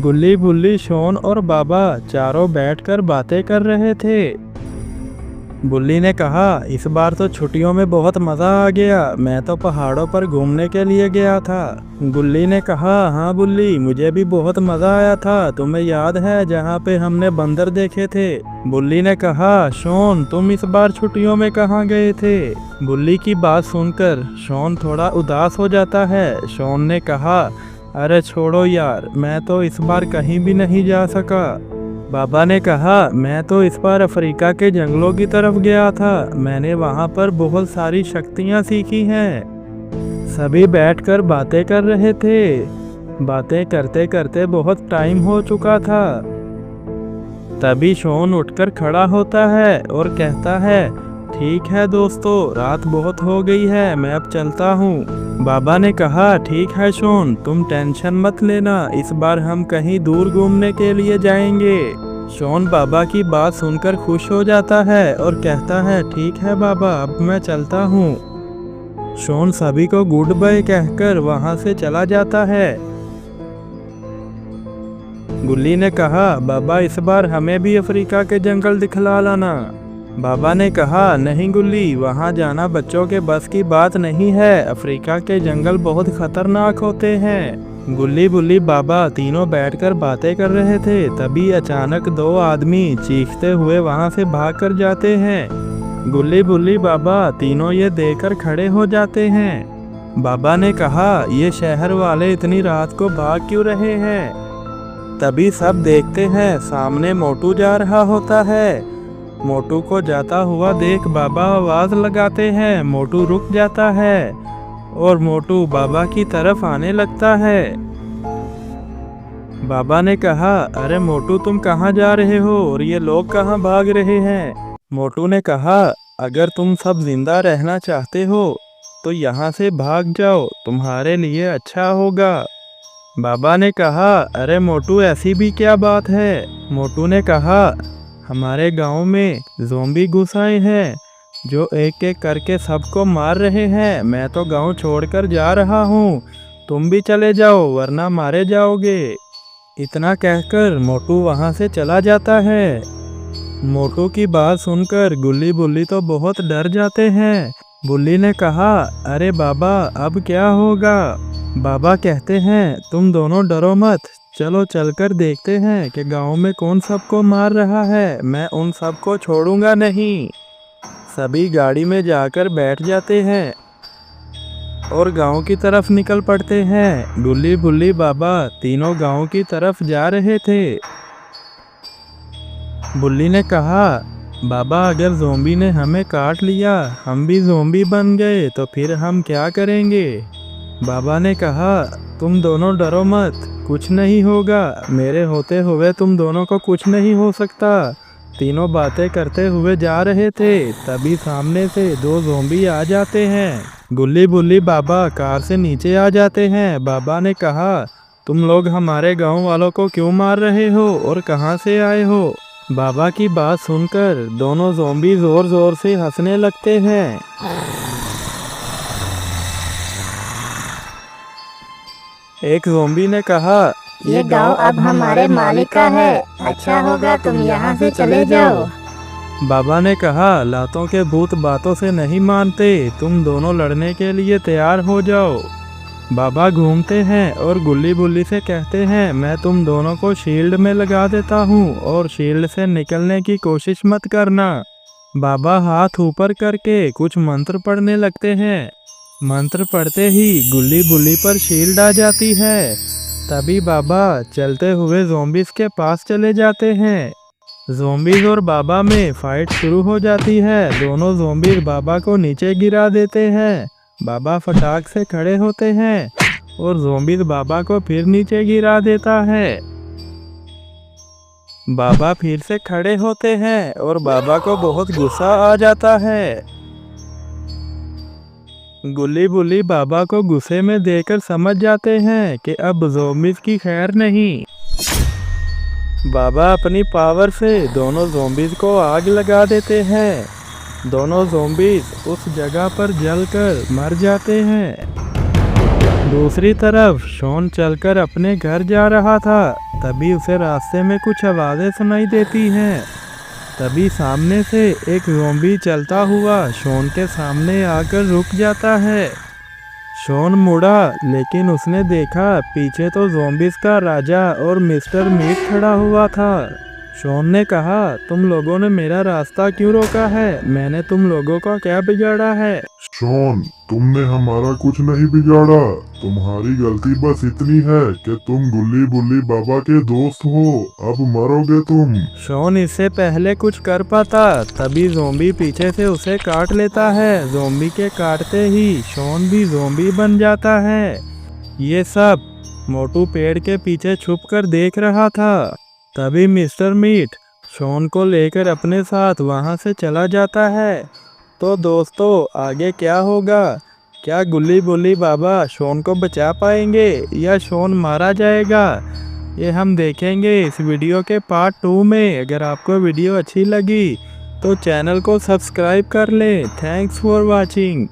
गुल्ली बुल्ली शॉन और बाबा चारों बैठकर बातें कर रहे थे। बुल्ली ने कहा, इस बार तो छुट्टियों में बहुत मज़ा आ गया। मैं तो पहाड़ों पर घूमने के लिए गया था। गुल्ली ने कहा, हाँ बुल्ली, मुझे भी बहुत मज़ा आया था। तुम्हें याद है जहाँ पे हमने बंदर देखे थे? बुल्ली ने कहा, शॉन तुम इस बार छुट्टियों में कहाँ गए थे? बुल्ली की बात सुनकर शॉन थोड़ा उदास हो जाता है। शॉन ने कहा, अरे छोड़ो यार, मैं तो इस बार कहीं भी नहीं जा सका। बाबा ने कहा, मैं तो इस बार अफ्रीका के जंगलों की तरफ गया था। मैंने वहाँ पर बहुत सारी शक्तियाँ सीखी हैं। सभी बैठकर बातें कर रहे थे। बातें करते करते बहुत टाइम हो चुका था। तभी शॉन उठकर खड़ा होता है और कहता है, ठीक है दोस्तों, रात बहुत हो गई है, मैं अब चलता हूँ। बाबा ने कहा, ठीक है शॉन, तुम टेंशन मत लेना, इस बार हम कहीं दूर घूमने के लिए जाएंगे। शॉन बाबा की बात सुनकर खुश हो जाता है और कहता है, ठीक है बाबा, अब मैं चलता हूँ। शॉन सभी को गुड बाय कहकर वहाँ से चला जाता है। गुल्ली ने कहा, बाबा इस बार हमें भी अफ्रीका के जंगल दिखला लाना। बाबा ने कहा, नहीं गुल्ली, वहाँ जाना बच्चों के बस की बात नहीं है। अफ्रीका के जंगल बहुत खतरनाक होते हैं। गुल्ली बुल्ली बाबा तीनों बैठकर बातें कर रहे थे। तभी अचानक दो आदमी चीखते हुए वहाँ से भागकर जाते हैं। गुल्ली बुल्ली बाबा तीनों ये देखकर खड़े हो जाते हैं। बाबा ने कहा, ये शहर वाले इतनी रात को भाग क्यों रहे हैं? तभी सब देखते हैं, सामने मोटू जा रहा होता है। मोटू को जाता हुआ देख बाबा आवाज लगाते हैं। मोटू रुक जाता है और मोटू बाबा की तरफ आने लगता है। बाबा ने कहा, अरे मोटू, तुम कहाँ जा रहे हो और ये लोग कहाँ भाग रहे हैं? मोटू ने कहा, अगर तुम सब जिंदा रहना चाहते हो तो यहाँ से भाग जाओ, तुम्हारे लिए अच्छा होगा। बाबा ने कहा, अरे मोटू, ऐसी भी क्या बात है? मोटू ने कहा, हमारे गांव में ज़ोंबी घुस आए हैं जो एक एक करके सबको मार रहे हैं। मैं तो गांव छोड़कर जा रहा हूँ, तुम भी चले जाओ वरना मारे जाओगे। इतना कहकर मोटू वहाँ से चला जाता है। मोटू की बात सुनकर गुल्ली बुल्ली तो बहुत डर जाते हैं। बुल्ली ने कहा, अरे बाबा, अब क्या होगा? बाबा कहते हैं, तुम दोनों डरो मत, चलो चलकर देखते हैं कि गांव में कौन सबको मार रहा है। मैं उन सबको छोड़ूंगा नहीं। सभी गाड़ी में जाकर बैठ जाते हैं और गांव की तरफ निकल पड़ते हैं। गुल्ली बुल्ली बाबा तीनों गांव की तरफ जा रहे थे। बुल्ली ने कहा, बाबा, अगर ज़ोंबी ने हमें काट लिया, हम भी ज़ोंबी बन गए, तो फिर हम क्या करेंगे? बाबा ने कहा, तुम दोनों डरो मत, कुछ नहीं होगा। मेरे होते हुए तुम दोनों को कुछ नहीं हो सकता। तीनों बातें करते हुए जा रहे थे। तभी सामने से दो ज़ोंबी आ जाते हैं। गुल्ली बुल्ली बाबा कार से नीचे आ जाते हैं। बाबा ने कहा, तुम लोग हमारे गांव वालों को क्यों मार रहे हो और कहां से आए हो? बाबा की बात सुनकर दोनों ज़ोंबी जोर जोर से हंसने लगते हैं। एक ज़ोंबी ने कहा, ये गांव अब हमारे मालिक का है, अच्छा होगा तुम यहाँ से चले जाओ। बाबा ने कहा, लातों के भूत बातों से नहीं मानते, तुम दोनों लड़ने के लिए तैयार हो जाओ। बाबा घूमते हैं और गुल्ली बुल्ली से कहते हैं, मैं तुम दोनों को शील्ड में लगा देता हूँ और शील्ड से निकलने की कोशिश मत करना। बाबा हाथ ऊपर करके कुछ मंत्र पढ़ने लगते हैं। मंत्र पढ़ते ही गुल्ली बुल्ली पर शील्ड आ जाती है। तभी बाबा चलते हुए ज़ोंबीज़ के पास चले जाते हैं। ज़ोंबीज़ और बाबा में फाइट शुरू हो जाती है। दोनों ज़ोंबीज़ बाबा को नीचे गिरा देते हैं। बाबा फटाक से खड़े होते हैं और ज़ोंबीज़ बाबा को फिर नीचे गिरा देता है। बाबा फिर से खड़े होते हैं और बाबा को बहुत गुस्सा आ जाता है। गुल्ली बुल्ली बाबा को गुस्से में देखकर समझ जाते हैं कि अब ज़ोंबीज़ की खैर नहीं। बाबा अपनी पावर से दोनों ज़ोंबीज़ को आग लगा देते हैं। दोनों ज़ोंबीज़ उस जगह पर जलकर मर जाते हैं। दूसरी तरफ शॉन चलकर अपने घर जा रहा था। तभी उसे रास्ते में कुछ आवाज़ें सुनाई देती हैं। तभी सामने से एक ज़ॉम्बी चलता हुआ शॉन के सामने आकर रुक जाता है। शॉन मुड़ा, लेकिन उसने देखा पीछे तो ज़ॉम्बीज़ का राजा और मिस्टर मीट खड़ा हुआ था। शॉन ने कहा, तुम लोगों ने मेरा रास्ता क्यों रोका है? मैंने तुम लोगों को क्या बिगाड़ा है? शॉन, तुमने हमारा कुछ नहीं बिगाड़ा। तुम्हारी गलती बस इतनी है कि तुम गुल्ली बुल्ली बाबा के दोस्त हो। अब मरोगे तुम। शॉन इससे पहले कुछ कर पाता, तभी ज़ॉम्बी पीछे से उसे काट लेता है। ज़ॉम्बी के काटते ही शॉन भी ज़ॉम्बी बन जाता है। ये सब मोटू पेड़ के पीछे छुपकर देख रहा था। तभी मिस्टर मीट शॉन को लेकर अपने साथ वहां से चला जाता है। तो दोस्तों, आगे क्या होगा? क्या गुल्ली बुल्ली बाबा शॉन को बचा पाएंगे या शॉन मारा जाएगा? ये हम देखेंगे इस वीडियो के पार्ट 2 में। अगर आपको वीडियो अच्छी लगी तो चैनल को सब्सक्राइब कर लें। Thanks for watching.